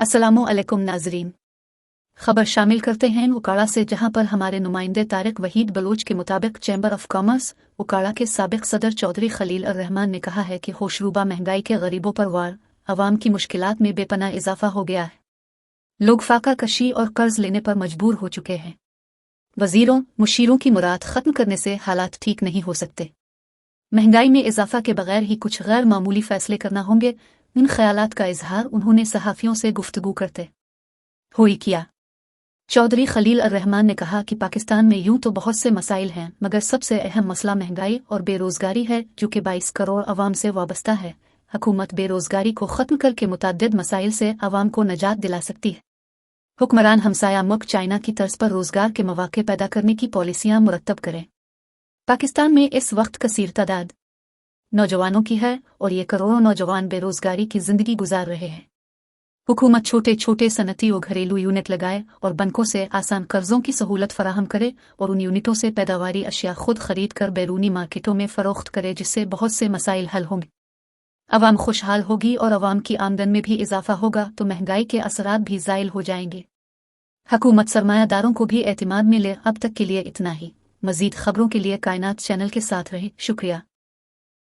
अस्सलामु अलैकुम नाजरीन। खबर शामिल करते हैं उकाड़ा से, जहां पर हमारे नुमाइंदे तारिक वहीद बलोच के मुताबिक चैम्बर ऑफ कॉमर्स उकाड़ा के साबिक सदर चौधरी खलील अर रहमान ने कहा है कि होशरूबा महंगाई के गरीबों पर वार अवाम की मुश्किलात में बेपनाह इजाफा हो गया है। लोग फाका कशी और कर्ज लेने पर मजबूर हो चुके हैं। वजीरों मुशीरों की मुराद खत्म करने से हालात ठीक नहीं हो सकते। महंगाई में इजाफा के बगैर ही कुछ गैर मामूली फैसले करना होंगे। इन ख्यालात का इजहार उन्होंने सहाफ़ियों से गुफ्तगू करते हुए किया। चौधरी खलील अर रहमान ने कहा कि पाकिस्तान में यूं तो बहुत से मसाइल हैं, मगर सबसे अहम मसला महंगाई और बेरोज़गारी है, जो कि 22 करोड़ अवाम से वाबस्ता है। हुकूमत बेरोज़गारी को ख़त्म करके मुतअद्दिद मसाइल से अवाम को नजात दिला सकती है। हुक्मरान हमसाया मुल्क चाइना की तर्ज पर रोज़गार के मौक़े पैदा करने की पॉलिसियाँ मुरतब करें। पाकिस्तान में इस वक्त कसीर तादाद नौजवानों की है और ये करोड़ों नौजवान बेरोज़गारी की ज़िंदगी गुजार रहे हैं। हुकूमत छोटे छोटे सनती और घरेलू यूनिट लगाए और बनकों से आसान कर्जों की सहूलत फराहम करे और उन यूनिटों से पैदावारी अशिया खुद खरीद कर बैरूनी मार्केटों में फ़रोख्त करे, जिससे बहुत से मसाइल हल होंगे। अवाम खुशहाल होगी और अवाम की आमदन में भी इजाफा होगा, तो महंगाई के असरात भी ज़ाइल हो जाएंगे। हुकूमत सरमायादारों को भी एतमाद में ले। अब तक के लिए इतना ही। मज़ीद खबरों के लिए कायनात चैनल के साथ रहे। शुक्रिया।